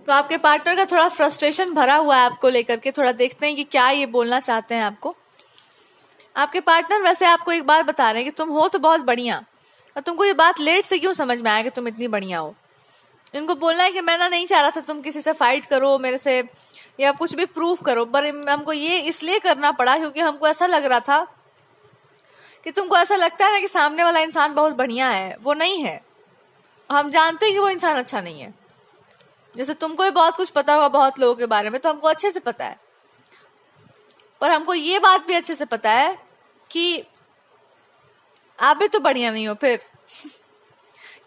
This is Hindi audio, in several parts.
तो आपके पार्टनर का थोड़ा फ्रस्ट्रेशन भरा हुआ है आपको लेकर के, थोड़ा देखते हैं कि क्या ये बोलना चाहते हैं आपको। आपके पार्टनर वैसे आपको एक बात बता रहे हैं कि तुम हो तो बहुत बढ़िया, और तुमको ये बात लेट से क्यों समझ में आया कि तुम इतनी बढ़िया हो। इनको बोलना है कि मैं ना नहीं चाह रहा था तुम किसी से फाइट करो मेरे से या कुछ भी प्रूव करो, पर हमको ये इसलिए करना पड़ा क्योंकि हमको ऐसा लग रहा था कि तुमको ऐसा लगता है ना कि सामने वाला इंसान बहुत बढ़िया है, वो नहीं है। हम जानते हैं कि वो इंसान अच्छा नहीं है। जैसे तुमको भी बहुत कुछ पता होगा बहुत लोगों के बारे में, तो हमको अच्छे से पता है, पर हमको ये बात भी अच्छे से पता है कि आप भी तो बढ़िया नहीं हो फिर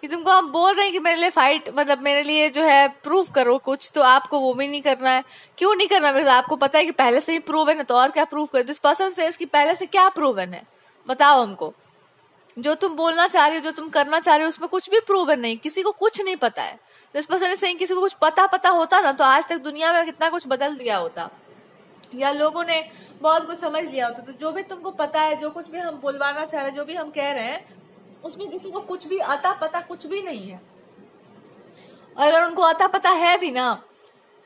कि तुमको हम बोल रहे हैं कि मेरे लिए फाइट, मतलब मेरे लिए जो है प्रूव करो कुछ, तो आपको वो भी नहीं करना है। क्यों नहीं करना? बिकॉज आपको पता है कि पहले से ही प्रूवन है, तो और क्या प्रूव कर। दिस पर्सन से इसकी पहले से क्या प्रूवन है, बताओ हमको। जो तुम बोलना चाह रही हो, जो तुम करना चाह रही हो, उसमें कुछ भी प्रूवन नहीं, किसी को कुछ नहीं पता है। दिस पर्सन से किसी को कुछ पता होता ना, तो आज तक दुनिया में कितना कुछ बदल दिया होता, या लोगों ने बहुत कुछ समझ लिया होता। तो जो भी तुमको पता है, जो कुछ भी हम बुलवाना चाह रहे हैं, जो भी हम कह रहे हैं, उसमें किसी को कुछ भी आता पता कुछ भी नहीं है। और अगर उनको आता पता है भी ना,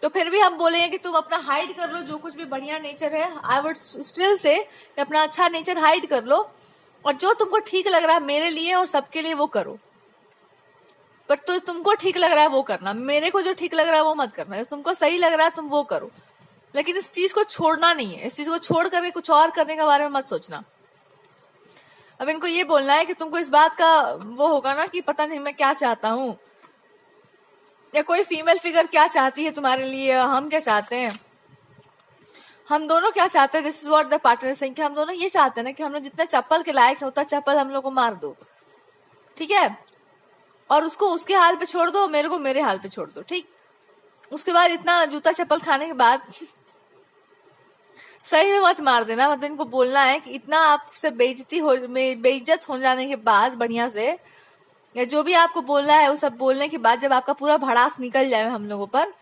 तो फिर भी हम बोलेंगे कि तुम अपना हाइड कर लो जो कुछ भी बढ़िया नेचर है। आई वुड स्टिल से अपना अच्छा नेचर हाइड कर लो, और जो तुमको ठीक लग रहा है मेरे लिए और सबके लिए वो करो। पर तो तुमको ठीक लग रहा है वो करना, मेरे को जो ठीक लग रहा है वो मत करना। जो तुमको सही लग रहा है तुम वो करो, लेकिन इस चीज को छोड़ना नहीं है। इस चीज को छोड़ करके कुछ और करने के बारे में मत सोचना। अब इनको ये बोलना है कि तुमको इस बात का वो होगा ना कि पता नहीं मैं क्या चाहता हूँ, या कोई फीमेल फिगर क्या चाहती है तुम्हारे लिए, हम क्या चाहते हैं, हम दोनों क्या चाहते हैं। This is what the partner saying कि हम दोनों ये चाहते हैं ना कि हम लोग जितना चप्पल के लायक है उतना चप्पल हम लोग को मार दो, ठीक है, और उसको उसके हाल पे छोड़ दो, मेरे को मेरे हाल पे छोड़ दो, ठीक। उसके बाद इतना जूता चप्पल खाने के बाद सही में मत मार देना। मतलब इनको बोलना है कि इतना आपसे बेइज्जत हो जाने के बाद बढ़िया से, या जो भी आपको बोलना है वो सब बोलने के बाद, जब आपका पूरा भड़ास निकल जाए हम लोगों पर,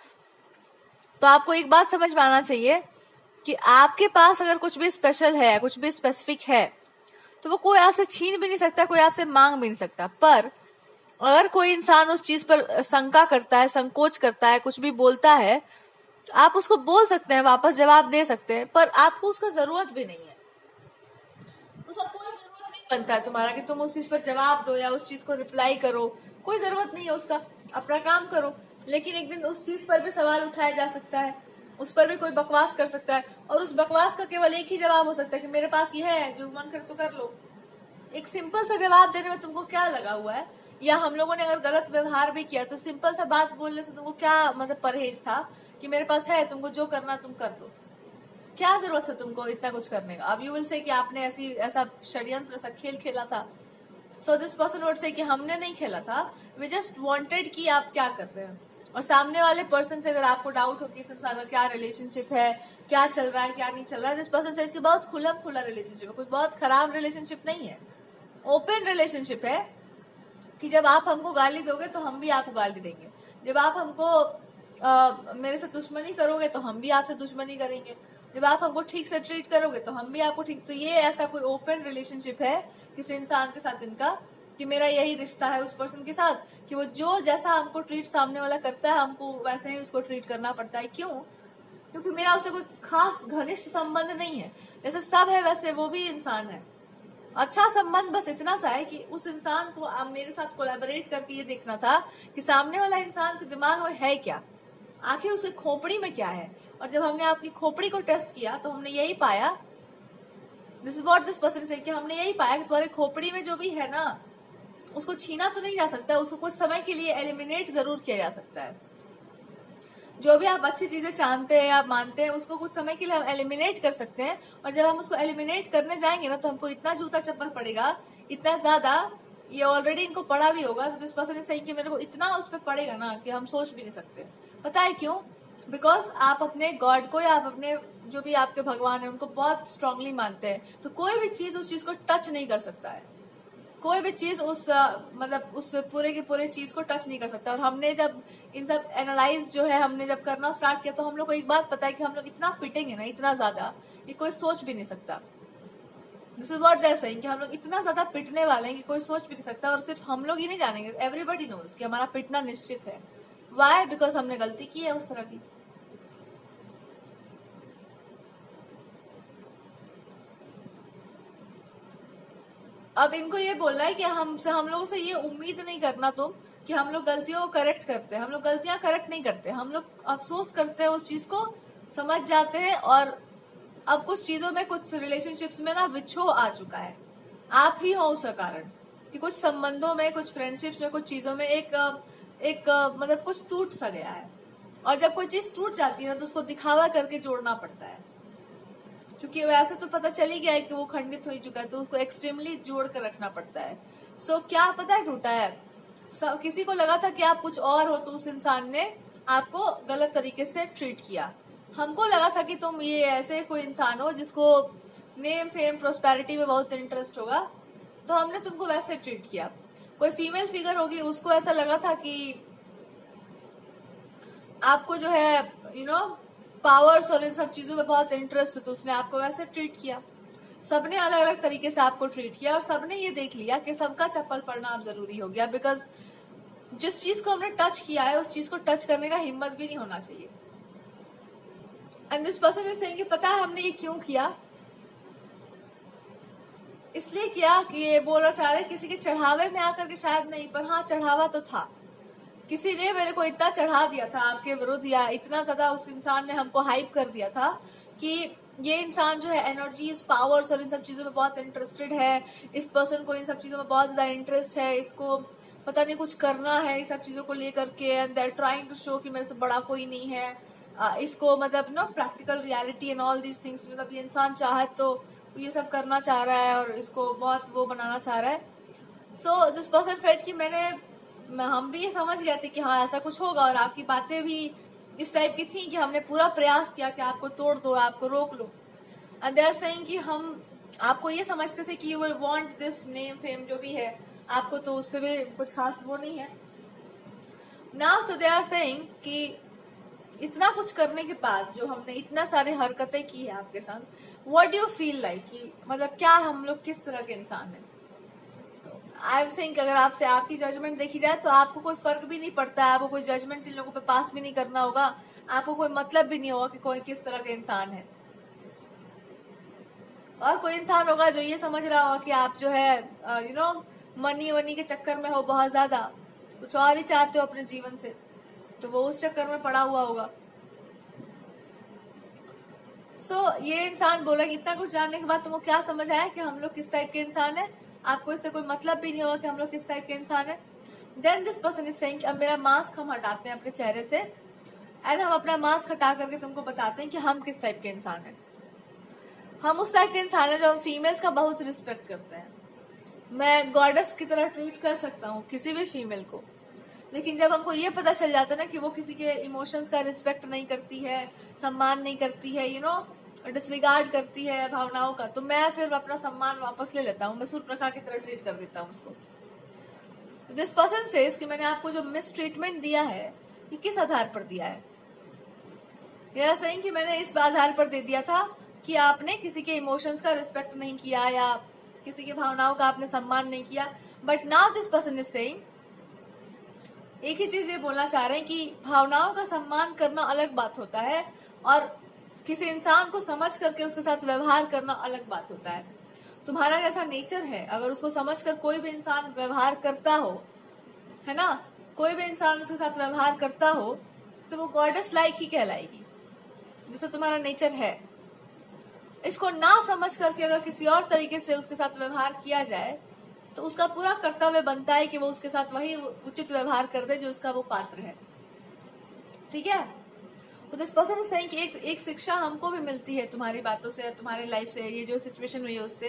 तो आपको एक बात समझ में आना चाहिए कि आपके पास अगर कुछ भी स्पेशल है, कुछ भी स्पेसिफिक है, तो वो कोई आपसे छीन भी नहीं सकता, कोई आपसे मांग भी नहीं सकता। पर अगर कोई इंसान उस चीज पर शंका करता है, संकोच करता है, कुछ भी बोलता है, तो आप उसको बोल सकते हैं, वापस जवाब दे सकते हैं, पर आपको उसका जरूरत भी नहीं है। उसका कोई जरूरत नहीं बनता है तुम्हारा कि तुम उस चीज पर जवाब दो या उस चीज को रिप्लाई करो, कोई जरूरत नहीं है उसका। अपना काम करो। लेकिन एक दिन उस चीज पर भी सवाल उठाया जा सकता है, उस पर भी कोई बकवास कर सकता है, और उस बकवास का केवल एक ही जवाब हो सकता है कि मेरे पास यह है, जो मन करे तो कर लो। एक सिंपल सा जवाब देने में तुमको क्या लगा हुआ है? या हम लोगों ने अगर गलत व्यवहार भी किया तो सिंपल सा बात बोलने से तुमको क्या मतलब परहेज था कि मेरे पास है, तुमको जो करना तुम कर लो। क्या जरूरत है तुमको इतना कुछ करने का? अब यू विल से कि आपने ऐसा षड्यंत्र, ऐसा खेल खेला था। So this person would say कि हमने नहीं खेला था, वी जस्ट वांटेड कि आप क्या कर रहे हैं। और सामने वाले पर्सन से अगर आपको डाउट हो कि इस इंसान का क्या रिलेशनशिप है, क्या चल रहा है, क्या नहीं चल रहा है, दिस पर्सन से इसकी बहुत खुला खुला रिलेशनशिप है, कोई बहुत खराब रिलेशनशिप नहीं है, ओपन रिलेशनशिप है कि जब आप हमको गाली दोगे तो हम भी आपको गाली देंगे, जब आप हमको मेरे से दुश्मनी करोगे तो हम भी आपसे दुश्मनी करेंगे, जब आप हमको ठीक से ट्रीट करोगे तो हम भी आपको ठीक। तो ये ऐसा कोई ओपन रिलेशनशिप है किसी इंसान के साथ इनका, कि मेरा यही रिश्ता है उस पर्सन के साथ कि वो जो जैसा हमको ट्रीट सामने वाला करता है हमको वैसे ही उसको ट्रीट करना पड़ता है। क्यों? क्योंकि मेरा उससे कोई खास घनिष्ठ संबंध नहीं है। जैसे सब है वैसे वो भी इंसान है। अच्छा संबंध बस इतना सा है कि उस इंसान को अब मेरे साथ कोलैबोरेट करके ये देखना था कि सामने वाला इंसान के दिमाग में है क्या, आखिर उसके खोपड़ी में क्या है। और जब हमने आपकी खोपड़ी को टेस्ट किया तो हमने यही पाया, this is what this person से, कि हमने यही पाया कि तुम्हारे खोपड़ी में जो भी है ना, उसको छीना तो नहीं जा सकता, उसको कुछ समय के लिए एलिमिनेट जरूर किया जा सकता है। जो भी आप अच्छी चीजें जानते हैं, आप मानते हैं, उसको कुछ समय के लिए हम एलिमिनेट कर सकते हैं। और जब हम उसको एलिमिनेट करने जाएंगे ना, तो हमको इतना जूता चप्पल पड़ेगा, इतना ज्यादा, ये ऑलरेडी इनको पड़ा भी होगा। तो जिस पर्सन सही कि मेरे को इतना उस पर पड़ेगा ना कि हम सोच भी नहीं सकते। पता है क्यों? बिकॉज आप अपने गॉड को या आप अपने जो भी आपके भगवान है उनको बहुत स्ट्रांगली मानते हैं, तो कोई भी चीज उस चीज को टच नहीं कर सकता है। कोई भी चीज उस मतलब उस पूरे के पूरे चीज को टच नहीं कर सकता। और हमने जब इन सब एनालाइज जो है हमने जब करना स्टार्ट किया, तो हम लोग को एक बात पता है कि हम लोग इतना पिटेंगे ना, इतना ज्यादा, ये कोई सोच भी नहीं सकता। This is what they are saying कि हम लोग इतना ज्यादा पिटने वाले हैं कि कोई सोच भी नहीं सकता। और सिर्फ हम लोग ही नहीं जानेंगे, एवरीबॉडी नोज कि हमारा पिटना निश्चित है। वाई? बिकॉज हमने गलती की है उस तरह की। अब इनको ये बोलना है कि हम लोगों से ये उम्मीद नहीं करना तुम कि हम लोग गलतियों को करेक्ट करते हैं। हम लोग गलतियां करेक्ट नहीं करते, हम लोग अफसोस करते हैं, उस चीज को समझ जाते हैं। और अब कुछ चीजों में, कुछ रिलेशनशिप्स में ना विछो आ चुका है, आप ही हो उसका कारण, कि कुछ संबंधों में, कुछ फ्रेंडशिप्स में, कुछ चीजों में एक मतलब कुछ टूट सा गया है। और जब कोई चीज टूट जाती है ना, तो उसको दिखावा करके जोड़ना पड़ता है, क्योंकि वैसे तो पता चल ही गया है कि वो खंडित हो चुका है, तो उसको एक्सट्रीमली जोड़ कर रखना पड़ता है। क्या पता है टूटा है, किसी को लगा था कि आप कुछ और हो, तो उस इंसान ने आपको गलत तरीके से ट्रीट किया। हमको लगा था कि तुम ये ऐसे कोई इंसान हो जिसको नेम फेम प्रोस्पेरिटी में बहुत इंटरेस्ट होगा, तो हमने तुमको वैसे ट्रीट किया। कोई फीमेल फिगर होगी, उसको ऐसा लगा था कि आपको जो है पावर्स और इन सब चीजों में बहुत इंटरेस्ट है, तो उसने आपको वैसे ट्रीट किया। सबने अलग अलग तरीके से आपको ट्रीट किया, और सबने ये देख लिया कि सबका चप्पल पड़ना अब जरूरी हो गया, बिकॉज जिस चीज को हमने टच किया है, उस चीज को टच करने का हिम्मत भी नहीं होना चाहिए। And this person is saying कि पता है हमने ये क्यों किया? इसलिए किया कि ये बोलना चाह रहे किसी के चढ़ावे में आकर के शायद नहीं, पर हाँ चढ़ावा तो था। किसी ने मेरे को इतना चढ़ा दिया था आपके विरुद्ध, या इतना ज्यादा उस इंसान ने हमको हाइप कर दिया था कि ये इंसान जो है एनर्जीज, पावर्स और इन सब चीजों में बहुत इंटरेस्टेड है। इस पर्सन को इन सब चीजों में बहुत ज्यादा इंटरेस्ट है, इसको पता नहीं कुछ करना है इस सब चीजों को लेकर के, and they are trying to show कि मेरे से बड़ा कोई नहीं है। इसको मतलब practical reality and all these things, मतलब ये इंसान चाहे तो ये सब करना चाह रहा है और इसको बहुत वो बनाना चाह रहा है। सो दिस पर्सन फेल्ट कि हम भी ये समझ गए थे कि हाँ ऐसा कुछ होगा, और आपकी बातें भी इस टाइप की थी कि हमने पूरा प्रयास किया कि आपको तोड़ दो, आपको रोक लो। एंड दे आर सेइंग कि हम आपको ये समझते थे कि you will want this name fame जो भी है, आपको तो उससे भी कुछ खास वो नहीं है। नाउ तो दे आर सेइंग कि इतना कुछ करने के बाद, जो हमने इतना सारे हरकतें की है आपके साथ, what do you feel like, कि मतलब क्या हम लोग किस तरह के इंसान हैं? आई थिंक अगर आपसे आपकी जजमेंट देखी जाए तो आपको कोई फर्क भी नहीं पड़ता है, आपको कोई जजमेंट इन लोगों पे पास भी नहीं करना होगा, आपको कोई मतलब भी नहीं होगा कि कोई किस तरह का इंसान है। और कोई इंसान होगा जो ये समझ रहा होगा कि आप जो है मनी वनी के चक्कर में हो, बहुत ज्यादा कुछ और ही चाहते हो अपने जीवन से, तो वो उस चक्कर में पड़ा हुआ होगा। ये इंसान बोला कि इतना कुछ जानने के बाद तुमको क्या समझ आया कि हम लोग किस टाइप के इंसान है, आपको इससे कोई मतलब भी नहीं होगा कि हम लोग किस टाइप के इंसान है। Then this person is saying अब मेरा मास्क हम हटाते हैं अपने चेहरे से, एंड हम अपना मास्क हटा करके तुमको बताते हैं कि हम किस टाइप के इंसान है। हम उस टाइप के इंसान है जो हम फीमेल्स का बहुत रिस्पेक्ट करते हैं। मैं गॉडेस की तरह ट्रीट कर सकता हूँ किसी भी फीमेल को, लेकिन जब हमको ये पता चल जाता है ना कि वो किसी के इमोशंस का रिस्पेक्ट नहीं करती है, सम्मान नहीं करती है, डिसरिगार्ड करती है भावनाओं का, तो मैं फिर अपना सम्मान वापस ले लेता हूँ, मैं सूर्यप्रखा की तरह ट्रीट कर देता हूँ उसको। तो दिस पर्सन सेज कि मैंने आपको जो मिस ट्रीटमेंट दिया है, ये किस आधार पर दिया है? यह सही कि मैंने इस आधार पर दे दिया था कि आपने किसी के इमोशंस का रिस्पेक्ट नहीं किया, या किसी की भावनाओं का आपने सम्मान नहीं किया। But now this person is saying, एक ही चीज ये बोलना चाह रहे हैं कि भावनाओं का सम्मान करना अलग बात होता है, और किसी इंसान को समझ करके उसके साथ व्यवहार करना अलग बात होता है। तुम्हारा जैसा नेचर है, अगर उसको समझकर कोई भी इंसान व्यवहार करता हो, है ना, कोई भी इंसान उसके साथ व्यवहार करता हो, तो वो गॉडेस लाइक ही कहलाएगी, जैसा तुम्हारा नेचर है। इसको ना समझ करके अगर किसी और तरीके से उसके साथ व्यवहार किया जाए, तो उसका पूरा कर्तव्य बनता है कि वो उसके साथ वही उचित व्यवहार कर दे जो उसका वो पात्र है। ठीक है? तो दिस पर्सन इज सेइंग कि एक शिक्षा हमको भी मिलती है तुम्हारी बातों से, तुम्हारी लाइफ से, ये जो सिचुएशन हुई है उससे,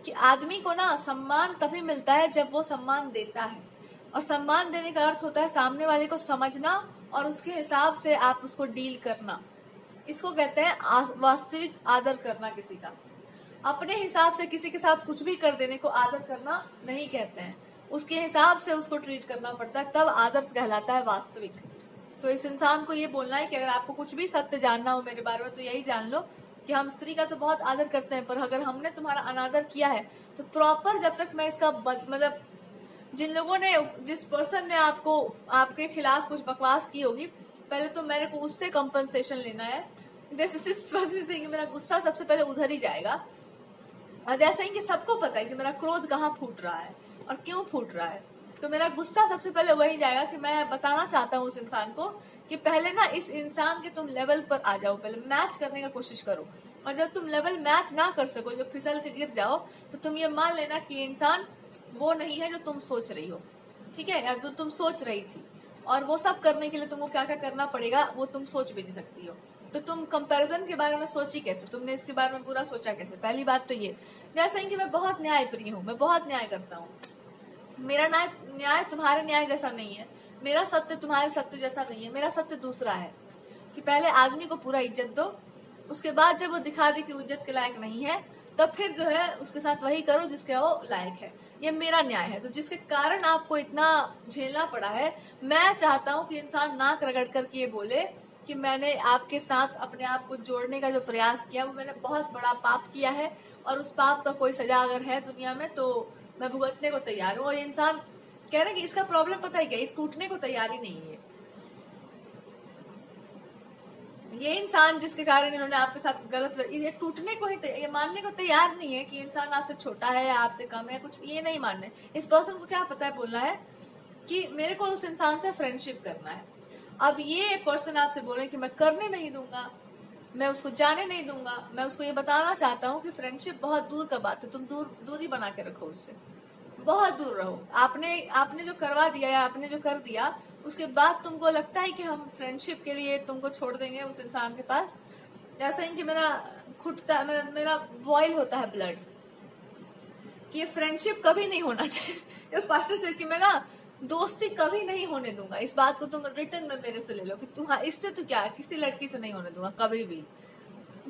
कि आदमी को ना सम्मान तभी मिलता है जब वो सम्मान देता है। और सम्मान देने का अर्थ होता है सामने वाले को समझना और उसके हिसाब से आप उसको डील करना। इसको कहते हैं वास्तविक आदर करना किसी का। अपने हिसाब से किसी के साथ कुछ भी कर देने को आदर करना नहीं कहते हैं, उसके हिसाब से उसको ट्रीट करना पड़ता है, तब आदर कहलाता है वास्तविक। तो इस इंसान को ये बोलना है कि अगर आपको कुछ भी सत्य जानना हो मेरे बारे में, तो यही जान लो कि हम स्त्री का तो बहुत आदर करते हैं, पर अगर हमने तुम्हारा अनादर किया है तो प्रॉपर जब तक मैं इसका मतलब जिन लोगों ने, जिस पर्सन ने आपको, आपके खिलाफ कुछ बकवास की होगी, पहले तो मेरे को उससे कंपनसेशन लेना है। जैसे इस वजह से कि मेरा गुस्सा सबसे पहले उधर ही जाएगा। और जैसे ही कि सबको पता है कि मेरा क्रोध कहाँ फूट रहा है और क्यों फूट रहा है, तो मेरा गुस्सा सबसे पहले वही जाएगा कि मैं बताना चाहता हूँ उस इंसान को कि पहले ना इस इंसान के तुम लेवल पर आ जाओ, पहले मैच करने का कोशिश करो। और जब तुम लेवल मैच ना कर सको, जब फिसल के गिर जाओ, तो तुम ये मान लेना कि इंसान वो नहीं है जो तुम सोच रही हो, ठीक है, या जो तुम सोच रही थी। और वो सब करने के लिए तुमको क्या क्या करना पड़ेगा वो तुम सोच भी नहीं सकती हो। तो तुम कंपैरिजन के बारे में सोची कैसे, तुमने इसके बारे में पूरा सोचा कैसे? पहली बात तो ये। जैसे कि मैं बहुत न्यायप्रिय हूँ, मैं बहुत न्याय करता हूँ। मेरा न्याय तुम्हारे न्याय जैसा नहीं है, मेरा सत्य तुम्हारे सत्य जैसा नहीं है। मेरा सत्य दूसरा है कि पहले आदमी को पूरा इज्जत दो, उसके बाद जब वो दिखा दे कि वो इज्जत के लायक नहीं है, तब फिर जो है उसके साथ वही करो जिसके वो लायक है। ये मेरा न्याय है। तो जिसके कारण आपको इतना झेलना पड़ा है, मैं चाहता हूँ कि इंसान नाक रगड़ करके ये बोले कि मैंने आपके साथ अपने आप को जोड़ने का जो प्रयास किया वो मैंने बहुत बड़ा पाप किया है, और उस पाप का कोई सजा अगर है दुनिया में तो मैं भुगतने को तैयार हूँ। और इंसान कह रहे कि इसका प्रॉब्लम पता है क्या, ये टूटने को तैयार ही नहीं है। ये इंसान जिसके कारण इन्होंने आपके साथ गलत, ये टूटने को ही, ये मानने को तैयार नहीं है कि इंसान आपसे छोटा है, आपसे कम है, कुछ ये नहीं मानने। इस पर्सन को क्या पता है, बोलना है कि मेरे को उस इंसान से फ्रेंडशिप करना है। अब ये पर्सन आपसे बोल रहे कि मैं करने नहीं दूंगा, मैं उसको जाने नहीं दूंगा। मैं उसको ये बताना चाहता हूँ कि फ्रेंडशिप बहुत दूर का बात है, तुम दूरी बना के रखो उससे, बहुत दूर रहो। आपने जो करवा दिया या आपने जो कर दिया, उसके बाद तुमको लगता है कि हम फ्रेंडशिप के लिए तुमको छोड़ देंगे उस इंसान के पास। जैसा ही कि मेरा खुटता, मेरा बॉयल होता है ब्लड कि ये फ्रेंडशिप कभी नहीं होना चाहिए। पार्टनर से कि मैं ना दोस्ती कभी नहीं होने दूंगा, इस बात को तुम रिटर्न में मेरे से ले लो कि तुम, इससे तो क्या, किसी लड़की से नहीं होने दूंगा, कभी भी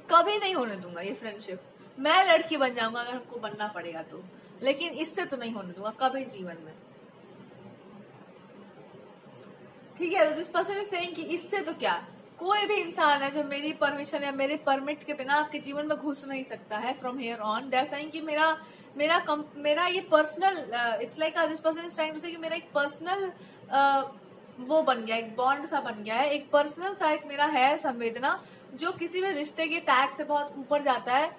कभी नहीं होने दूंगा ये फ्रेंडशिप। मैं लड़की बन जाऊंगा अगर हमको बनना पड़ेगा तो, लेकिन इससे तो नहीं होने दूंगा कभी जीवन में, ठीक है। तो इस पर्सन इज सेइंग कि इससे तो क्या, कोई भी इंसान है जो मेरी परमिशन या मेरे परमिट के बिना आपके जीवन में घुस नहीं सकता है from here on. That's saying कि मेरा ये personal, it's like this person is trying to say कि मेरा एक पर्सनल वो बन गया, एक बॉन्ड सा बन गया है, एक पर्सनल सा एक मेरा है संवेदना, जो किसी भी रिश्ते के टैग से बहुत ऊपर जाता है।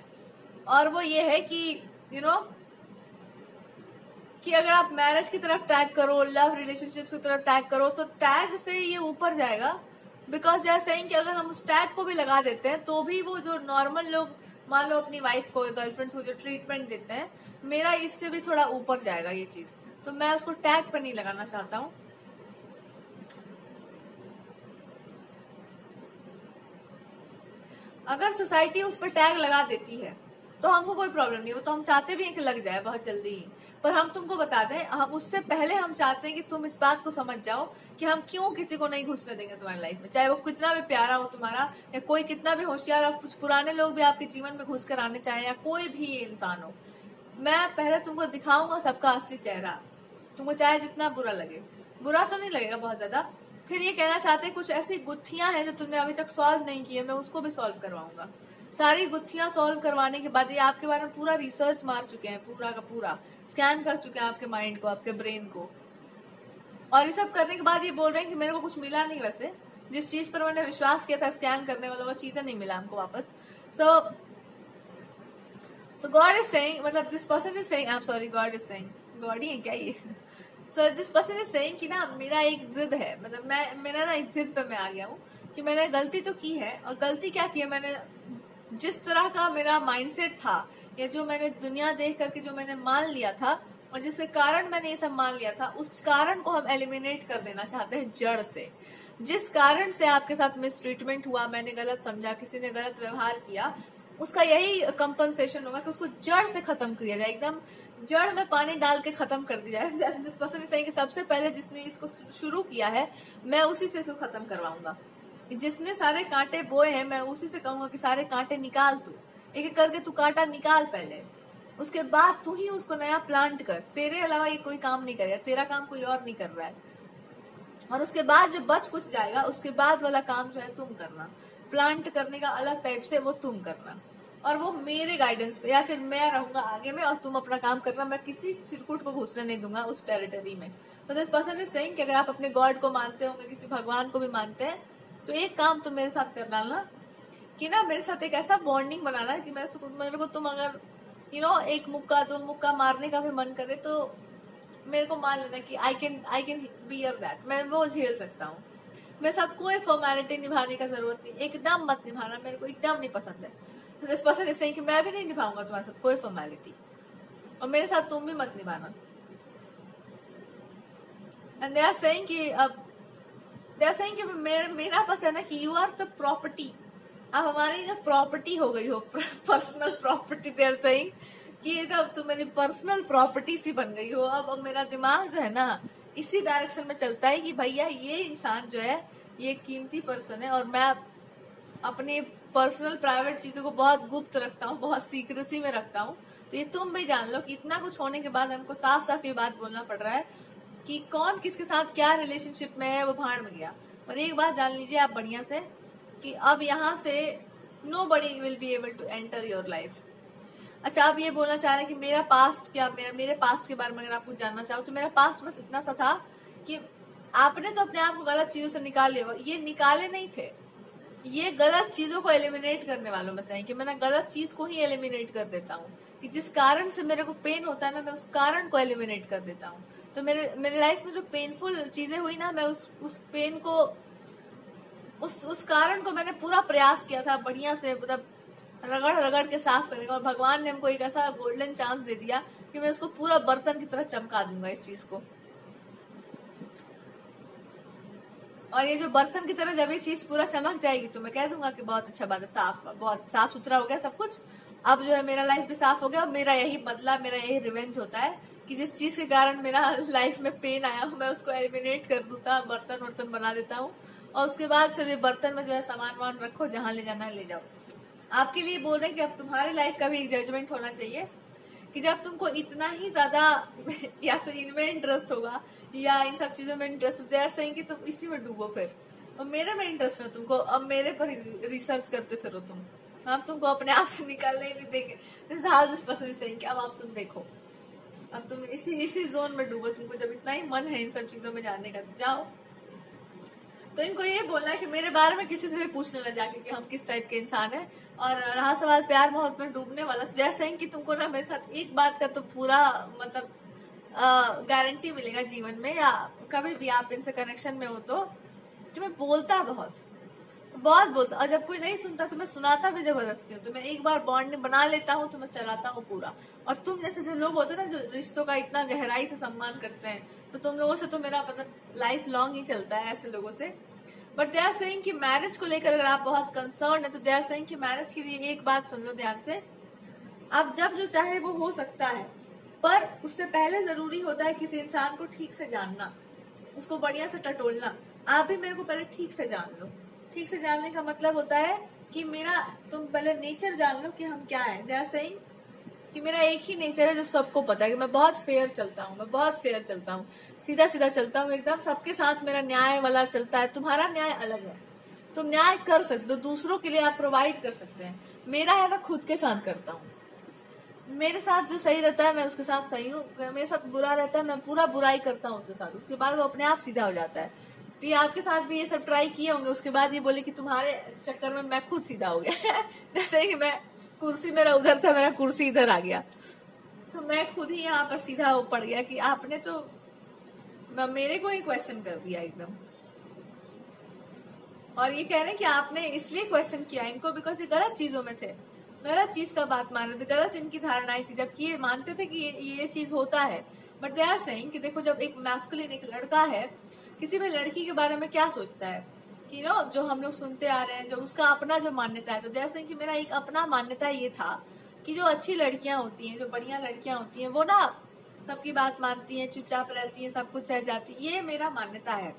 और वो ये है कि यू नो कि अगर आप मैरिज की तरफ टैग करो, लव रिलेशनशिप्स की तरफ टैग करो, तो टैग से ये ऊपर जाएगा। बिकॉज दे आर सेइंग कि अगर हम उस टैग को भी लगा देते हैं तो भी वो जो नॉर्मल लोग मान लो अपनी वाइफ को, गर्लफ्रेंड्स को जो ट्रीटमेंट देते हैं, मेरा इससे भी थोड़ा ऊपर जाएगा ये चीज। तो मैं उसको टैग पर नहीं लगाना चाहता हूँ। अगर सोसाइटी उस पर टैग लगा देती है तो हमको कोई प्रॉब्लम नहीं, वो तो हम चाहते भी हैं कि लग जाए बहुत जल्दी ही। पर हम तुमको बता दें, हम उससे पहले हम चाहते हैं कि तुम इस बात को समझ जाओ कि हम क्यों किसी को नहीं घुसने देंगे तुम्हारी लाइफ में, चाहे वो कितना भी प्यारा हो तुम्हारा, या कोई कितना भी होशियार और कुछ पुराने लोग भी आपके जीवन में घुस कर आने चाहे, या कोई भी इंसान हो। मैं पहले तुमको दिखाऊंगा सबका असली चेहरा, तुमको चाहे जितना बुरा लगे, बुरा तो नहीं लगेगा बहुत ज्यादा। फिर ये कहना चाहते हैं कुछ ऐसी गुत्थियां हैं जो तुमने अभी तक सॉल्व नहीं की है, मैं उसको भी सॉल्व करवाऊंगा। सारी गुत्थियां सॉल्व करवाने के बाद ये आपके बारे में पूरा रिसर्च मार चुके हैं, पूरा का पूरा स्कैन कर चुके हैं आपके माइंड को, आपके ब्रेन को। और ये सब करने के बाद ये बोल रहे हैं कि मेरे को कुछ मिला नहीं, वैसे जिस चीज पर मैंने विश्वास किया था स्कैन करने वाला, वो चीजें नहीं मिला हमको वापस। So God is saying, मतलब this person is saying, I'm sorry, God is saying, God ही है क्या ये? So this person is saying कि ना मेरा एक जिद है, मतलब मेरा ना एक जिद पे मैं आ गया हूँ कि मैंने गलती तो की है। और गलती क्या की है, मैंने जिस तरह का मेरा माइंडसेट था, या जो मैंने दुनिया देख करके जो मैंने मान लिया था, और जिसके कारण मैंने ये सब मान लिया था, उस कारण को हम एलिमिनेट कर देना चाहते हैं जड़ से। जिस कारण से आपके साथ मिसट्रीटमेंट हुआ, मैंने गलत समझा, किसी ने गलत व्यवहार किया, उसका यही कंपनसेशन होगा कि उसको जड़ से खत्म किया जाए, एकदम जड़ में पानी डाल के खत्म कर दिया जाए। जिस पर्सन सही कि सबसे पहले जिसने इसको शुरू किया है, मैं उसी से इसको खत्म करवाऊंगा। जिसने सारे कांटे बोए हैं, मैं उसी से कहूंगा कि सारे कांटे निकाल, तू एक एक करके तू कांटा निकाल पहले, उसके बाद तू ही उसको नया प्लांट कर। तेरे अलावा ये कोई काम नहीं करेगा, तेरा काम कोई और नहीं कर रहा है। और उसके बाद जो बच कुछ जाएगा, उसके बाद वाला काम जो है तुम करना, प्लांट करने का अलग टाइप से वो तुम करना। और वो मेरे गाइडेंस पे, या फिर मैं रहूंगा आगे में और तुम अपना काम करना, मैं किसी चिरकुट को घुसने नहीं दूंगा उस टेरिटरी में। तो दिस पर्सन इज सेइंग कि अगर आप अपने गॉड को मानते होंगे, किसी भगवान को भी मानते हैं, तो एक काम तुम मेरे साथ कर डालना कि ना मेरे साथ एक ऐसा बॉन्डिंग बनाना कि मेरे को तुम अगर एक मुक्का दो मुक्का मारने का भी मन करे तो मेरे को मान लेना कि आई कैन बियर दैट, मैं वो झेल सकता हूँ। मेरे साथ कोई फॉर्मेलिटी निभाने का जरूरत नहीं, एकदम मत निभाना, मेरे को एकदम नहीं पसंद है। तो दिस पर्सन इज सेइंग कि मैं भी नहीं निभाऊंगा तुम्हारे साथ कोई फॉर्मेलिटी, और मेरे साथ तुम भी मत निभाना। एंड दे आर सेइंग कि मेरा बस है ना कि यू आर द प्रॉपर्टी, अब हमारी जो प्रॉपर्टी हो गई हो, personal property, they are saying कि अब तुम मेरी पर्सनल प्रॉपर्टी सी बन गई हो। अब मेरा दिमाग जो है ना इसी डायरेक्शन में चलता है कि भैया ये इंसान जो है ये कीमती पर्सन है, और मैं अपने पर्सनल प्राइवेट चीजों को बहुत गुप्त रखता हूँ, बहुत सीक्रेसी में रखता हूँ। तो ये तुम भी जान लो कि इतना कुछ होने के बाद हमको साफ साफ ये बात बोलना पड़ रहा है कि कौन किसके साथ क्या रिलेशनशिप में है वो भाड़ में गया। और एक बात जान लीजिए आप बढ़िया से कि अब यहाँ से nobody will be able to enter your life। अच्छा, आप ये बोलना चाह रहे हैं कि मेरा पास्ट क्या, मेरे पास्ट के बारे में अगर आप कुछ जानना चाहो तो मेरा पास्ट बस इतना सा था कि आपने तो अपने आप को गलत चीजों से निकाल लिया, ये निकाले नहीं थे, ये गलत चीजों को एलिमिनेट करने वालों में से है कि मैं ना गलत चीज को ही एलिमिनेट कर देता हूँ, कि जिस कारण से मेरे को पेन होता है ना मैं उस कारण को एलिमिनेट कर देता हूँ। तो मेरे लाइफ में जो पेनफुल चीजें हुई ना, मैं उस पेन को, उस कारण को मैंने पूरा प्रयास किया था बढ़िया से, मतलब रगड़ रगड़ के साफ करने का, और भगवान ने हमको एक ऐसा गोल्डन चांस दे दिया कि मैं उसको पूरा बर्तन की तरह चमका दूंगा इस चीज को। और ये जो बर्तन की तरह जब ये चीज पूरा चमक जाएगी तो मैं कह दूंगा कि बहुत अच्छा बात है, बहुत साफ सुथरा हो गया सब कुछ। अब जो है मेरा लाइफ भी साफ हो गया, और मेरा यही बदला, मेरा यही रिवेंज होता है कि जिस चीज के कारण मेरा लाइफ में पेन आया हूँ मैं उसको एलिमिनेट कर दूता, बर्तन वर्तन बना देता हूँ, और उसके बाद फिर बर्तन में जो है सामान वामान रखो, जहां ले जाना है ले जाओ। आपके लिए बोल रहे हैं कि अब तुम्हारी लाइफ का भी एक जजमेंट होना चाहिए कि जब तुमको इतना ही ज्यादा या तो इनमें इंटरेस्ट होगा या इन सब चीजों में इंटरेस्ट, दे आर सेइंग कि तुम इसी में डूबो फिर, और मेरे में इंटरेस्ट है तुमको, अब मेरे पर रिसर्च करते फिरो तुम, हम तुमको अपने आप से निकालने ही नहीं देंगे। This how this person is saying कि अब तुम देखो, अब तुम इसी जोन में डूबो, तुमको जब इतना ही मन है इन सब चीजों में जानने का तो जाओ। तो इनको ये बोलना है कि मेरे बारे में किसी से भी पूछने लग जाके कि हम किस टाइप के इंसान हैं। और रहा सवाल प्यार मोहब्बत में डूबने वाला, जैसे कि तुमको ना मेरे साथ एक बात का तो पूरा मतलब गारंटी मिलेगा जीवन में, या कभी भी आप इनसे कनेक्शन में हो तो कि मैं बोलता बहुत बोलता, और जब कोई नहीं सुनता तो मैं सुनाता भी जबरदस्ती हूँ। तो मैं एक बार बॉन्ड बना लेता हूँ तो मैं चलाता हूँ पूरा। और तुम जैसे जो लोग होते हैं ना जो रिश्तों का इतना गहराई से सम्मान करते हैं, तो तुम लोगों से तो मेरा मतलब लाइफ लॉन्ग ही चलता है ऐसे लोगों से। बट दे आर सेइंग कि मैरिज को लेकर अगर आप बहुत कंसर्न है तो दे आर सेइंग कि मैरिज के लिए एक बात सुन लो ध्यान से, आप जब जो चाहे वो हो सकता है, पर उससे पहले जरूरी होता है किसी इंसान को ठीक से जानना, उसको बढ़िया से टटोलना। आप भी मेरे को पहले ठीक से जान लो। ठीक से जानने का मतलब होता है कि तुम पहले नेचर जान लो कि हम क्या है। दे आर सेइंग कि मेरा एक ही नेचर है जो सबको पता है कि मैं बहुत फेयर चलता हूँ, सीधा सीधा चलता हूँ एकदम, सबके साथ मेरा न्याय वाला चलता है। तुम्हारा न्याय अलग है, तुम न्याय कर सकते हो, दूसरों के लिए आप प्रोवाइड कर सकते हैं। मेरा है मैं खुद के साथ करता हूँ, मेरे साथ जो सही रहता है मैं उसके साथ सही हूँ, मेरे साथ बुरा रहता है मैं पूरा बुराई करता हूँ उसके साथ, उसके बाद वो अपने आप सीधा हो जाता है। तो ये आपके साथ भी ये सब ट्राई किए होंगे, उसके बाद ये बोले कि तुम्हारे चक्कर में मैं खुद सीधा हो गया जैसे कि मैं कुर्सी मेरा उधर था, मेरा कुर्सी इधर आ गया, तो मैं खुद ही यहाँ पर सीधा हो पड़ गया कि आपने तो मेरे को ही क्वेश्चन कर दिया एकदम। और ये कह रहे हैं कि आपने इसलिए क्वेश्चन किया इनको बिकॉज ये गलत चीजों में थे, गलत चीज का बात मान रहे थे, गलत इनकी धारणाएं थी, जबकि ये मानते थे कि ये चीज होता है। बट दे आर सेइंग कि देखो जब एक मैस्कुलिन एक लड़का है किसी भी लड़की के बारे में क्या सोचता है कि जो हम लोग सुनते आ रहे हैं, जो उसका अपना जो मान्यता है, तो दे आर सेइंग कि मेरा एक अपना मान्यता ये था कि जो अच्छी लड़कियां होती हैं, जो बढ़िया लड़कियां होती हैं, वो ना सबकी बात मानती हैं, चुपचाप रहती हैं, सब कुछ सह जाती, ये मेरा मान्यता है।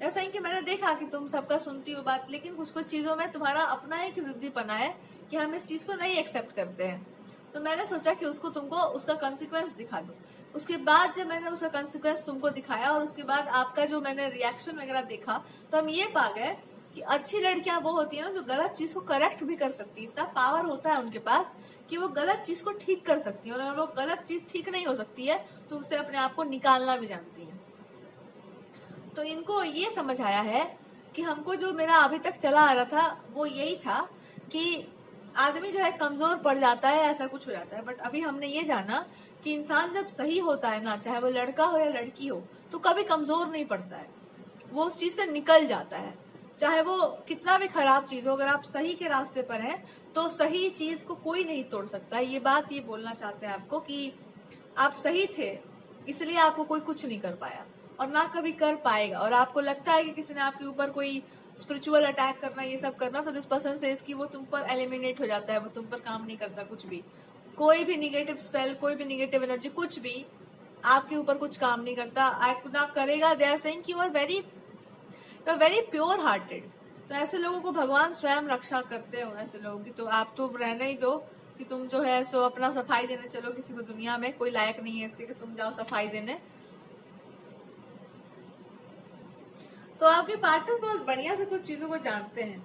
ऐसा ही कि मैंने देखा कि तुम सबका सुनती हो बात, लेकिन कुछ कुछ चीजों में तुम्हारा अपना एक जिद्दीपना है कि हम इस चीज को नहीं एक्सेप्ट करते हैं। तो मैंने सोचा कि तुमको उसका कंसिक्वेंस दिखा दूं। उसके बाद जब मैंने उसका कंसिक्वेंस तुमको दिखाया और उसके बाद आपका जो मैंने रिएक्शन वगैरह देखा, तो हम ये पा गए कि अच्छी लड़कियां वो होती है ना जो गलत चीज को करेक्ट भी कर सकती है, इतना पावर होता है उनके पास कि वो गलत चीज को ठीक कर सकती है, और अगर वो गलत चीज ठीक नहीं हो सकती है तो उससे अपने आप को निकालना भी जानती है। तो इनको ये समझ आया है कि हमको जो मेरा अभी तक चला आ रहा था वो यही था कि आदमी जो है कमजोर पड़ जाता है, ऐसा कुछ हो जाता है। बट अभी हमने ये जाना कि इंसान जब सही होता है ना, चाहे वो लड़का हो या लड़की हो, तो कभी कमजोर नहीं पड़ता है, वो उस चीज से निकल जाता है। चाहे वो कितना भी खराब चीज हो, अगर आप सही के रास्ते पर हैं तो सही चीज को कोई नहीं तोड़ सकता। ये बात ये बोलना चाहते हैं आपको कि आप सही थे, इसलिए आपको कोई कुछ नहीं कर पाया और ना कभी कर पाएगा। और आपको लगता है कि किसी ने आपके ऊपर कोई स्पिरिचुअल अटैक करना, ये सब करना, तो दिस पर्सन से इसकी वो तुम पर एलिमिनेट हो जाता है, वो तुम पर काम नहीं करता कुछ भी। कोई भी निगेटिव स्पेल, कोई भी निगेटिव एनर्जी, कुछ भी आपके ऊपर कुछ काम नहीं करता, ना करेगा। दे आर सेइंग कि you are very pure hearted. तो ऐसे लोगों को भगवान स्वयं रक्षा करते हो, ऐसे लोगों की तो आप तो रहने ही दो कि तुम जो है सो अपना सफाई देने चलो किसी को। दुनिया में कोई लायक नहीं है इसके कि तुम जाओ सफाई देने। तो आपके पार्टनर बहुत बढ़िया से कुछ चीजों को जानते हैं।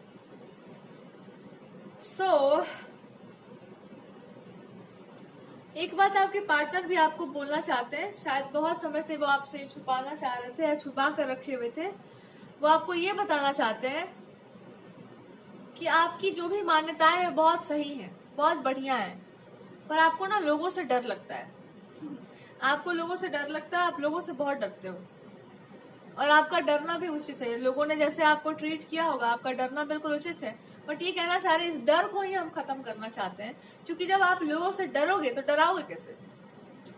एक बात आपके पार्टनर भी आपको बोलना चाहते हैं, शायद बहुत समय से वो आपसे छुपाना चाह रहे थे या छुपा कर रखे हुए थे। वो आपको ये बताना चाहते हैं कि आपकी जो भी मान्यताएं हैं बहुत सही हैं, बहुत बढ़िया है, पर आपको ना लोगों से डर लगता है। आपको लोगों से डर लगता है, आप लोगों से बहुत डरते हो, और आपका डरना भी उचित है। लोगों ने जैसे आपको ट्रीट किया होगा, आपका डरना बिल्कुल उचित है। बट ये कहना चाह रहे हैं, इस डर को ही हम खत्म करना चाहते हैं, क्योंकि जब आप लोगों से डरोगे तो डराओगे कैसे?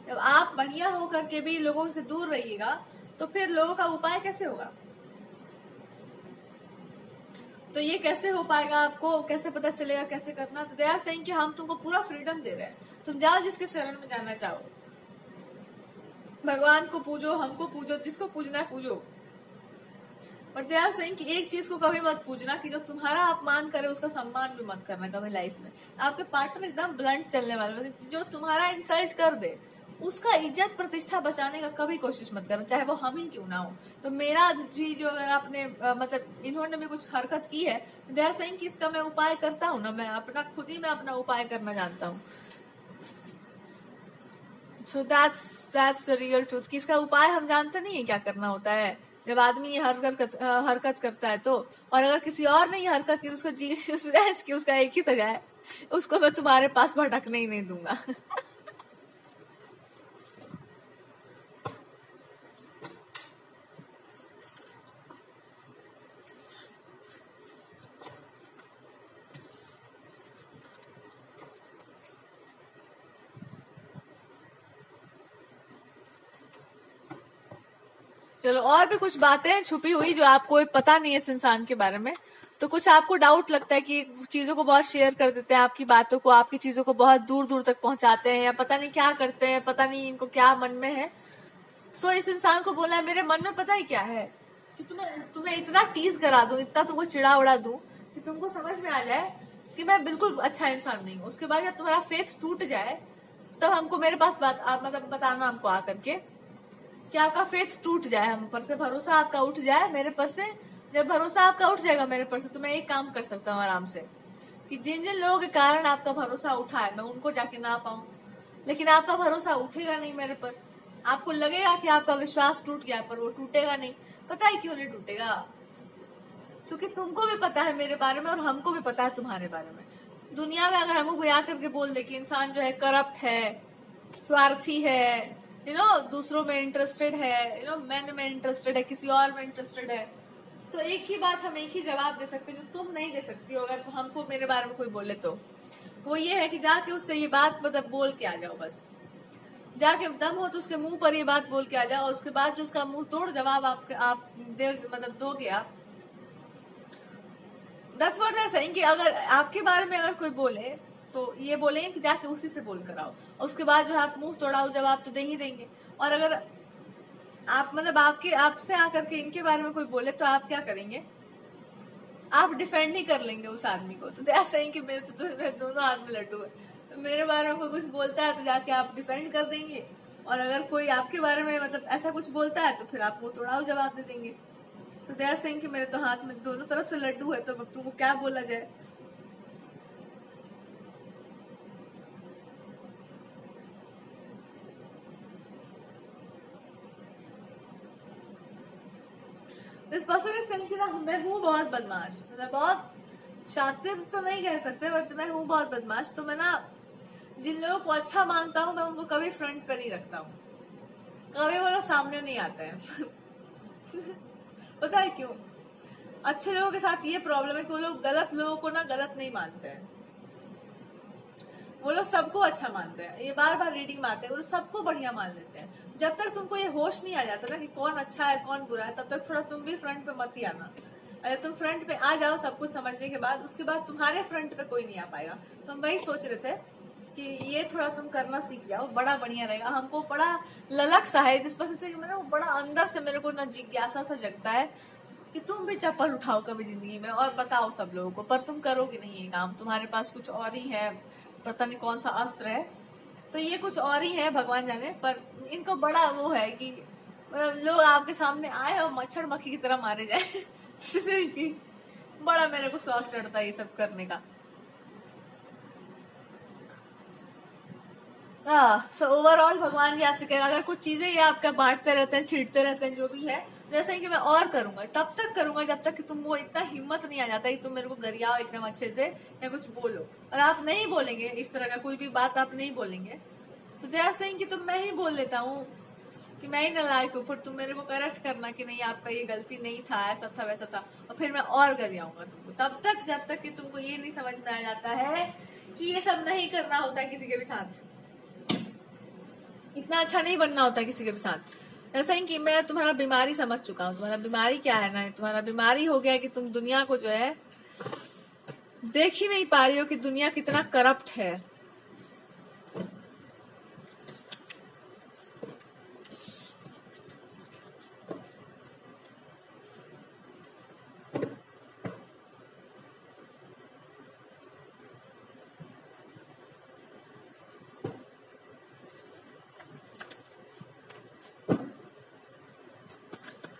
जब आप बढ़िया हो करके भी लोगों से दूर रहिएगा तो फिर लोगों का उपाय कैसे होगा? तो ये कैसे हो पाएगा? आपको कैसे पता चलेगा कैसे करना? तो दे आर सेइंग कि हम तुमको पूरा फ्रीडम दे रहे हैं, तुम जाओ जिसके शरण में जाना चाहो, भगवान को पूजो, हमको पूजो, जिसको पूजना है पूजो। बट दे आर सेइंग कि एक चीज को कभी मत पूजना कि जो तुम्हारा अपमान करे उसका सम्मान भी मत करना कभी लाइफ में। आपके पार्टनर एकदम ब्लंट चलने वाले, जो तुम्हारा इंसल्ट कर दे उसका इज्जत प्रतिष्ठा बचाने का कभी कोशिश मत करना, चाहे वो हम ही क्यों ना हो। तो मेरा भी जो, अगर आपने मतलब इन्होंने भी कुछ हरकत की है तो दे आर सेइंग कि इसका मैं उपाय करता हूँ ना, मैं अपना खुद ही मैं अपना उपाय करना जानता हूँ। So that's the real truth कि इसका उपाय हम जानते नहीं है क्या करना होता है जब आदमी ये हरकत करता है तो। और अगर किसी और ने ये हरकत की तो उसका एक ही सजा है, उसको मैं तुम्हारे पास भटकने ही नहीं दूंगा। चलो, और भी कुछ बातें छुपी हुई जो आपको पता नहीं है इस इंसान के बारे में। तो कुछ आपको डाउट लगता है कि चीजों को बहुत शेयर कर देते हैं, आपकी बातों को, आपकी चीजों को बहुत दूर दूर तक पहुंचाते हैं, या पता नहीं क्या करते हैं, पता नहीं इनको क्या मन में है। सो इस इंसान को बोला है, मेरे मन में पता ही क्या है कि तुम्हें इतना टीज करा दूं, इतना तुमको चिड़ा उड़ा दूं कि तुमको समझ में आ जाए कि मैं बिल्कुल अच्छा इंसान नहीं हूँ। उसके बाद जब तुम्हारा फेथ टूट जाए तब हमको मेरे पास मतलब बताना हमको आकर के कि आपका फेथ टूट जाए, हम पर से भरोसा आपका उठ जाए मेरे पर से। जब भरोसा आपका उठ जाएगा मेरे पर से तो मैं एक काम कर सकता हूँ आराम से कि जिन जिन लोगों के कारण आपका भरोसा उठा है मैं उनको जाके ना पाऊं, लेकिन आपका भरोसा उठेगा नहीं मेरे पर। आपको लगेगा कि आपका विश्वास टूट गया, पर वो टूटेगा नहीं। पता है क्यों नहीं टूटेगा? क्योंकि तुमको भी पता है मेरे बारे में और हमको भी पता है तुम्हारे बारे में। दुनिया में अगर हमको आकर के बोल दे कि इंसान जो है करप्ट है, स्वार्थी है, दूसरों में इंटरेस्टेड है, मैन में इंटरेस्टेड है, किसी और में इंटरेस्टेड है, तो एक ही बात हम एक ही जवाब दे सकते हैं जो तुम नहीं दे सकती हो अगर हमको मेरे बारे में कोई बोले तो। वो ये है कि जाके उससे ये बात मतलब बोल के आ जाओ, बस जाके दम हो तो उसके मुंह पर ये बात बोल के आ जाओ, और उसके बाद जो उसका मुंह तोड़ जवाब आप दोगे आप। That's what I am saying कि अगर आपके बारे में अगर कोई बोले तो ये बोलेंगे कि जाके उसी से बोल कर आओ, उसके बाद जो आप मुंह तोड़ाओ जवाब तो दे ही देंगे। और अगर आप मतलब आपसे आकर के इनके बारे में कोई बोले तो आप क्या करेंगे? आप डिफेंड ही कर लेंगे उस आदमी को। तो ऐसा ही कि मेरे तो दोनों हाथ में लड्डू है, तो मेरे बारे में कोई कुछ बोलता है तो जाके आप डिफेंड कर देंगे, और अगर कोई आपके बारे में मतलब ऐसा कुछ बोलता है तो फिर आप मुंह तोड़ाओ जवाब दे देंगे। तो दे आर सेइंग कि मेरे तो हाथ में दोनों तरफ से लड्डू है, तो अब तुमको क्या बोला जाए। इस पर्सन इज सेइंग कि ना मैं हूँ बहुत बदमाश, मैं बहुत शातिर तो नहीं कह सकते, बट मैं हूँ बहुत बदमाश। तो मैं ना जिन लोगों को अच्छा मानता हूँ मैं उनको कभी फ्रंट पे नहीं रखता हूँ, कभी वो लोग सामने नहीं आते हैं। पता है क्यों? अच्छे लोगों के साथ ये प्रॉब्लम है कि वो लोग गलत लोगों को ना गलत नहीं मानते हैं, वो लोग सबको अच्छा मानते हैं। ये बार बार रीडिंग में आते हैं, वो लोग सबको बढ़िया मान लेते हैं। जब तक तुमको ये होश नहीं आ जाता ना कि कौन अच्छा है कौन बुरा है, तब तक थोड़ा तुम भी फ्रंट पे मत ही आना। अगर तुम फ्रंट पे आ जाओ सब कुछ समझने के बाद, उसके बाद तुम्हारे फ्रंट पे कोई नहीं आ पाएगा। तो हम वही सोच रहे थे कि ये थोड़ा तुम करना सीख जाओ, बड़ा बढ़िया रहेगा। हमको बड़ा ललक सा है जिस पर से कि मैंने बड़ा अंदर से मेरे को ना जिज्ञासा सा जगता है कि तुम भी चप्पल उठाओ कभी जिंदगी में और बताओ सब लोगों को, पर तुम करोगे नहीं ये काम। तुम्हारे पास कुछ और ही है, पता नहीं कौन सा अस्त्र है, तो ये कुछ और ही है भगवान जाने। पर इनको बड़ा वो है कि मतलब लोग आपके सामने आए और मच्छर मक्खी की तरह मारे जाए। कि बड़ा मेरे को शौक चढ़ता है ये सब करने का। सो ओवरऑल भगवान जी आपसे कह रहे हैं, अगर कुछ चीजें ये आपका बांटते रहते हैं, छींटते रहते हैं, जो भी है, जैसे कि मैं और करूंगा, तब तक करूंगा जब तक कि तुमको इतना हिम्मत नहीं आ जाता कि तुम मेरे को गरियाओ एकदम अच्छे से या कुछ बोलो। और आप नहीं बोलेंगे इस तरह का कोई भी बात, आप नहीं बोलेंगे, तो दे आर सेइंग कि तुम मैं ही बोल लेता हूँ कि मैं ही नालायक हूँ, फिर तुम मेरे को करेक्ट करना कि नहीं आपका ये गलती नहीं था, ऐसा था वैसा था, और फिर मैं और गरियाऊंगा तुमको। तब तक जब तक कि तुमको ये नहीं समझ में आ जाता है कि ये सब नहीं करना होता किसी के भी साथ, इतना अच्छा नहीं बनना होता किसी के भी साथ। ऐसा ही कि मैं तुम्हारा बीमारी समझ चुका हूँ। तुम्हारा बीमारी क्या है ना, तुम्हारा बीमारी हो गया कि तुम दुनिया को जो है देख ही नहीं पा रही हो कि दुनिया कितना करप्ट है।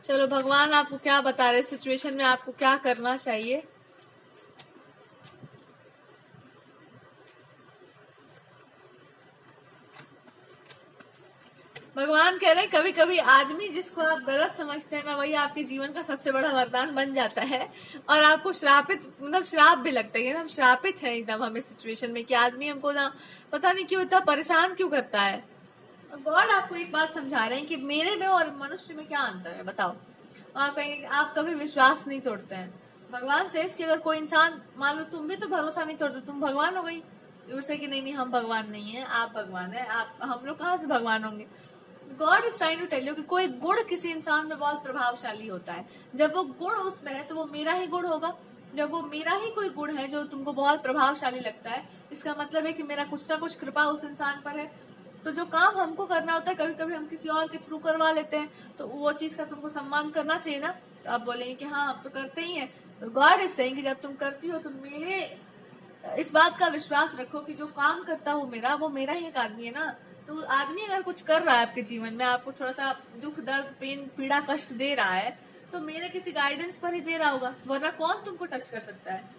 चलो भगवान आपको क्या बता रहे, सिचुएशन में आपको क्या करना चाहिए। भगवान कह रहे हैं कभी कभी आदमी जिसको आप गलत समझते हैं ना, वही आपके जीवन का सबसे बड़ा वरदान बन जाता है, और आपको श्रापित मतलब श्राप भी लगता है। हम श्रापित है एकदम हमें सिचुएशन में कि आदमी हमको ना पता नहीं क्यों इतना परेशान क्यों करता है। गॉड आपको एक बात समझा रहे हैं कि मेरे में और मनुष्य में क्या अंतर है बताओ। आप कहेंगे आप कभी विश्वास नहीं तोड़ते हैं। भगवान से कि अगर कोई इंसान, मान लो तुम भी तो भरोसा नहीं तोड़ते, तुम भगवान हो गई। से कि नहीं हम भगवान नहीं है, आप भगवान है, आप हम लोग कहाँ से भगवान होंगे। God is trying to tell you कि कोई गुण किसी इंसान में बहुत प्रभावशाली होता है। जब वो गुण उसमें है तो वो मेरा ही गुण होगा। जब वो मेरा ही कोई गुण है जो तुमको बहुत प्रभावशाली लगता है, इसका मतलब है कि मेरा कुछ ना कुछ कृपा उस इंसान पर है। तो जो काम हमको करना होता है कभी कभी हम किसी और के थ्रू करवा लेते हैं, तो वो चीज का तुमको सम्मान करना चाहिए ना। तो आप बोलेंगे कि हाँ आप तो करते ही हैं। तो गॉड इज सेइंग कि जब तुम करती हो तो मेरे इस बात का विश्वास रखो कि जो काम करता हूँ मेरा, वो मेरा ही एक आदमी है ना। तो आदमी अगर कुछ कर रहा है आपके जीवन में, आपको थोड़ा सा दुख दर्द पेन पीड़ा कष्ट दे रहा है, तो मेरे किसी गाइडेंस पर ही दे रहा होगा, वरना कौन तुमको टच कर सकता है।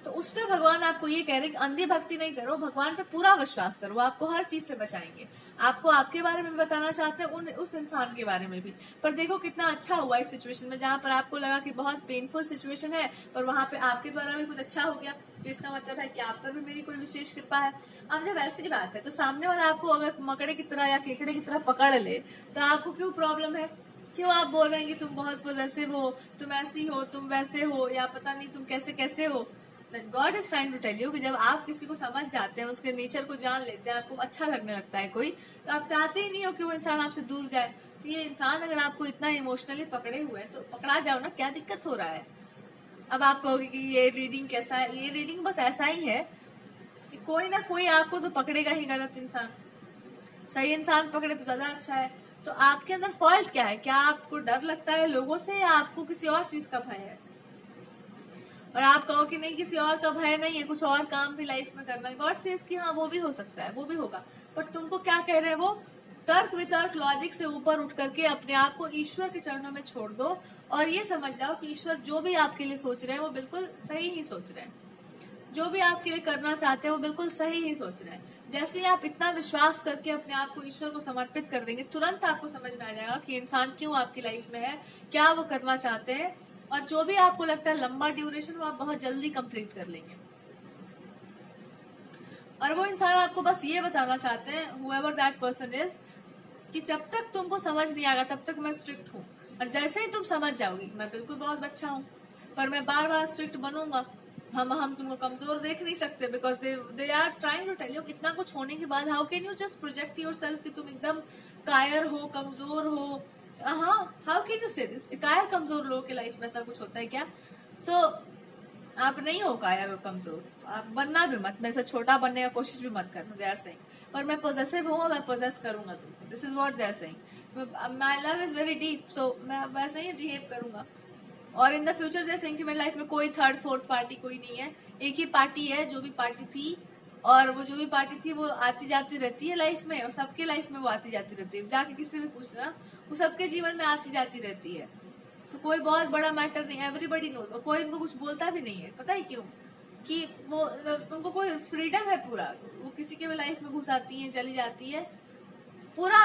तो उस पे भगवान आपको ये कह रहे हैं कि अंधी भक्ति नहीं करो, भगवान पे पूरा विश्वास करो, आपको हर चीज से बचाएंगे। आपको आपके बारे में बताना चाहते हैं, उस इंसान के बारे में भी। पर देखो कितना अच्छा हुआ इस सिचुएशन में, जहां पर आपको लगा कि बहुत पेनफुल सिचुएशन है, पर वहां पे आपके द्वारा भी कुछ अच्छा हो गया, तो इसका मतलब है कि आप पर भी मेरी कोई विशेष कृपा है। अब जब ऐसी बात है तो सामने वाला आपको अगर मकड़े की तरह या केकड़े की तरह पकड़ ले, तो आपको क्यों प्रॉब्लम है? क्यों आप बोल रहे हैं कि तुम बहुत पॉजेसिव हो, तुम ऐसी हो, तुम वैसे हो, या पता नहीं तुम कैसे कैसे हो। God is trying to tell you कि जब आप किसी को समझ जाते हैं, उसके नेचर को जान लेते हैं, आपको अच्छा लगने लगता है कोई, तो आप चाहते ही नहीं हो कि वो इंसान आपसे दूर जाए। तो ये इंसान अगर आपको इतना इमोशनली पकड़े हुए है तो पकड़ा जाओ ना, क्या दिक्कत हो रहा है। अब आप कहोगे कि ये रीडिंग कैसा है, ये रीडिंग बस ऐसा ही है कि कोई ना कोई आपको तो पकड़ेगा ही गलत इंसान, सही इंसान पकड़े तो ज्यादा अच्छा है। तो आपके अंदर फॉल्ट क्या है? क्या आपको डर लगता है लोगों से, या आपको किसी और चीज का भय है? और आप कहो कि नहीं किसी और का भय नहीं है, कुछ और काम भी लाइफ में करना है। गॉड सेज कि हाँ वो भी हो सकता है, वो भी होगा, पर तुमको क्या कह रहे हैं वो तर्क वितर्क लॉजिक से ऊपर उठ करके अपने आप को ईश्वर के चरणों में छोड़ दो और ये समझ जाओ कि ईश्वर जो भी आपके लिए सोच रहे हैं वो बिल्कुल सही ही सोच रहे हैं, जो भी आपके लिए करना चाहते हैं वो बिल्कुल सही ही सोच रहे हैं। जैसे ही आप इतना विश्वास करके अपने आप को ईश्वर को समर्पित कर देंगे, तुरंत आपको समझ में आ जाएगा कि इंसान क्यों आपकी लाइफ में है, क्या वो करना चाहते हैं, और जो भी आपको लगता है लंबा ड्यूरेशन वो आप बहुत जल्दी कंप्लीट कर लेंगे। और वो इंसान आपको बस ये बताना चाहते हैं, whoever that person is, कि जब तक तुमको समझ नहीं आएगा तब तक मैं स्ट्रिक्ट हूँ, और जैसे ही तुम समझ जाओगी मैं बिल्कुल बहुत अच्छा हूँ, पर मैं बार बार स्ट्रिक्ट बनूंगा। हम तुमको कमजोर देख नहीं सकते, because they are trying to tell you, इतना कुछ होने के बाद how can you just project yourself कि तुम एकदम कायर हो, कमजोर हो। हाँ, how can you say this, कायर कमजोर लोगों की लाइफ में ऐसा कुछ होता है क्या? आप नहीं हो कायर और कमजोर, आप बनना भी मत, मेरे से छोटा बनने का कोशिश भी मत करना, दे आर सेइंग। पर मैं पोजेसिव हूँ, मैं पोजेस करूंगा तुमको, this is what they are saying. My love is very deep, so मैं वैसे ही बिहेव करूंगा। और in the future they saying कि मेरी लाइफ में कोई थर्ड फोर्थ पार्टी कोई नहीं है, एक ही पार्टी है, जो भी पार्टी थी, और वो जो भी पार्टी थी वो आती जाती रहती है लाइफ में, और सबके लाइफ में वो आती जाती रहती है, जाके किसी भी पूछना, वो सबके जीवन में आती जाती रहती है। तो कोई बहुत बड़ा मैटर नहीं, एवरीबडी नोज, और कोई उनको कुछ बोलता भी नहीं है। पता है क्यों? कि वो उनको कोई फ्रीडम है पूरा, वो किसी के भी लाइफ में घुस आती है, चली जाती है, पूरा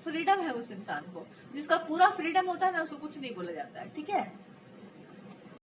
फ्रीडम है उस इंसान को। जिसका पूरा फ्रीडम होता है ना, उसको कुछ नहीं बोला जाता है, ठीक है।